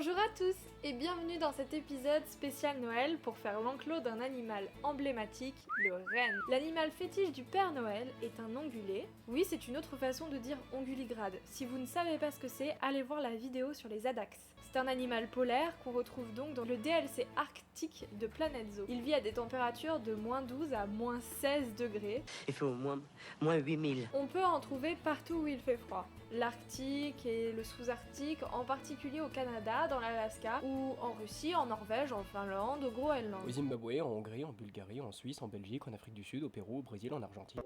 Bonjour à tous et bienvenue dans cet épisode spécial Noël pour faire l'enclos d'un animal emblématique, le renne. L'animal fétiche du Père Noël est un ongulé. Oui, c'est une autre façon de dire onguligrade. Si vous ne savez pas ce que c'est, allez voir la vidéo sur les Adax. C'est un animal polaire qu'on retrouve donc dans le DLC arctique de Planet Zoo. Il vit à des températures de -12 à -16 degrés. Il fait au moins 8000. On peut en trouver partout où il fait froid. L'Arctique et le sous-Arctique, en particulier au Canada, dans l'Alaska, ou en Russie, en Norvège, en Finlande, au Groenland. Au Zimbabwe, en Hongrie, en Bulgarie, en Suisse, en Belgique, en Afrique du Sud, au Pérou, au Brésil, en Argentine.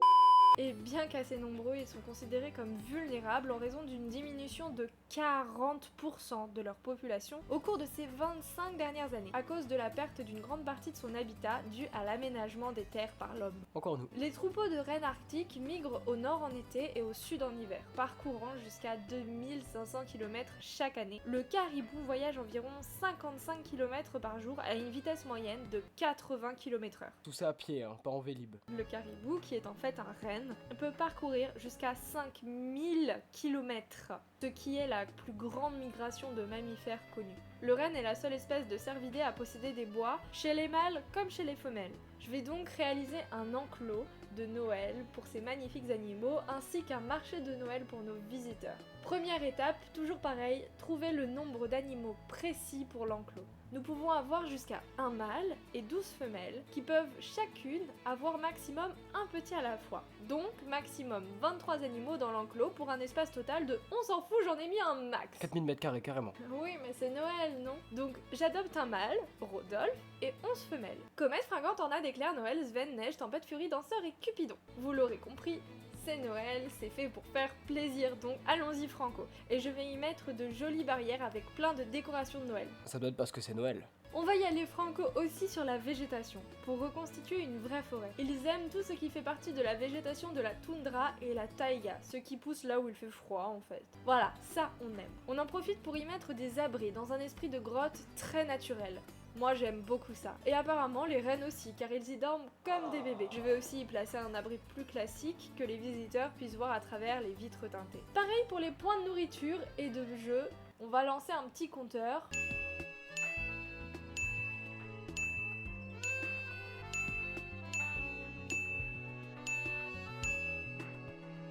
Et bien qu'assez nombreux, ils sont considérés comme vulnérables en raison d'une diminution de 40% de leur population au cours de ces 25 dernières années, à cause de la perte d'une grande partie de son habitat due à l'aménagement des terres par l'homme. Encore nous. Les troupeaux de rennes arctiques migrent au nord en été et au sud en hiver, parcourant jusqu'à 2500 km chaque année. Le caribou voyage environ 55 km par jour à une vitesse moyenne de 80 km/h. Tout ça à pied, hein, pas en vélib. Le caribou, qui est en fait un renne, peut parcourir jusqu'à 5000 km, ce qui est la plus grande migration de mammifères connue. Le renne est la seule espèce de cervidés à posséder des bois, chez les mâles comme chez les femelles. Je vais donc réaliser un enclos de Noël pour ces magnifiques animaux, ainsi qu'un marché de Noël pour nos visiteurs. Première étape, toujours pareil, trouver le nombre d'animaux précis pour l'enclos. Nous pouvons avoir jusqu'à un mâle et 12 femelles qui peuvent chacune avoir maximum un petit à la fois. Donc maximum 23 animaux dans l'enclos pour un espace total de, on s'en fout, j'en ai mis un max. 4000 m² carrément. Oui, mais c'est Noël, non? Donc j'adopte un mâle, Rodolphe, et 11 femelles. Comète fringante en a d'éclairs, Noël, Sven, Neige, Tempête, Furie, Danseur et Cupidon. Vous l'aurez compris, c'est Noël, c'est fait pour faire plaisir, donc allons-y franco. Et je vais y mettre de jolies barrières avec plein de décorations de Noël. Ça doit être parce que c'est Noël. On va y aller franco aussi sur la végétation, pour reconstituer une vraie forêt. Ils aiment tout ce qui fait partie de la végétation de la toundra et la taïga, ce qui pousse là où il fait froid en fait. Voilà, ça on aime. On en profite pour y mettre des abris dans un esprit de grotte très naturel. Moi j'aime beaucoup ça. Et apparemment les rennes aussi, car ils y dorment comme des bébés. Je vais aussi y placer un abri plus classique que les visiteurs puissent voir à travers les vitres teintées. Pareil pour les points de nourriture et de jeu, on va lancer un petit compteur.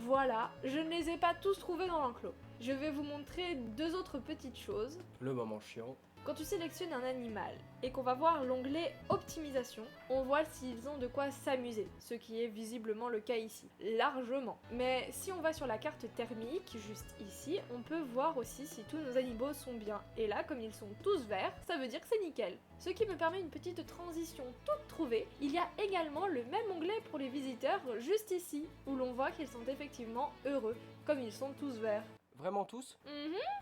Voilà, je ne les ai pas tous trouvés dans l'enclos. Je vais vous montrer deux autres petites choses. Le moment chiant. Quand tu sélectionnes un animal et qu'on va voir l'onglet optimisation, on voit s'ils ont de quoi s'amuser, ce qui est visiblement le cas ici, largement. Mais si on va sur la carte thermique, juste ici, on peut voir aussi si tous nos animaux sont bien. Et là, comme ils sont tous verts, ça veut dire que c'est nickel. Ce qui me permet une petite transition toute trouvée. Il y a également le même onglet pour les visiteurs juste ici, où l'on voit qu'ils sont effectivement heureux, comme ils sont tous verts. Vraiment tous?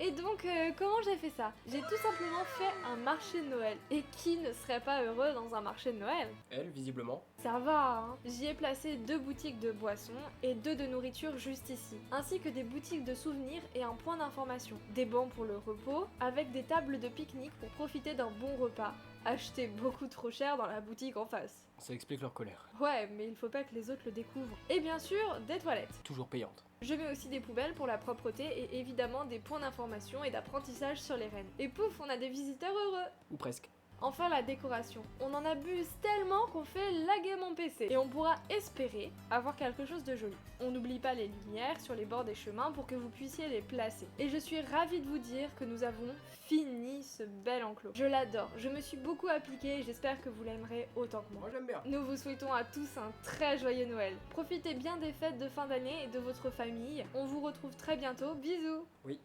Et donc, comment j'ai fait ça? J'ai tout simplement fait un marché de Noël. Et qui ne serait pas heureux dans un marché de Noël? Elle, visiblement. Ça va, hein. J'y ai placé 2 boutiques de boissons et 2 de nourriture juste ici, ainsi que des boutiques de souvenirs et un point d'information. Des bancs pour le repos, avec des tables de pique-nique pour profiter d'un bon repas, acheté beaucoup trop cher dans la boutique en face. Ça explique leur colère. Ouais, mais il faut pas que les autres le découvrent. Et bien sûr, des toilettes. Toujours payante. Je mets aussi des poubelles pour la propreté et évidemment des points d'information et d'apprentissage sur les rennes. Et pouf, on a des visiteurs heureux. Ou presque. Enfin la décoration. On en abuse tellement qu'on fait laguer mon PC. Et on pourra espérer avoir quelque chose de joli. On n'oublie pas les lumières sur les bords des chemins pour que vous puissiez les placer. Et je suis ravie de vous dire que nous avons fini ce bel enclos. Je l'adore, je me suis beaucoup appliquée et j'espère que vous l'aimerez autant que moi. Moi j'aime bien. Nous vous souhaitons à tous un très joyeux Noël. Profitez bien des fêtes de fin d'année et de votre famille. On vous retrouve très bientôt. Bisous. Oui.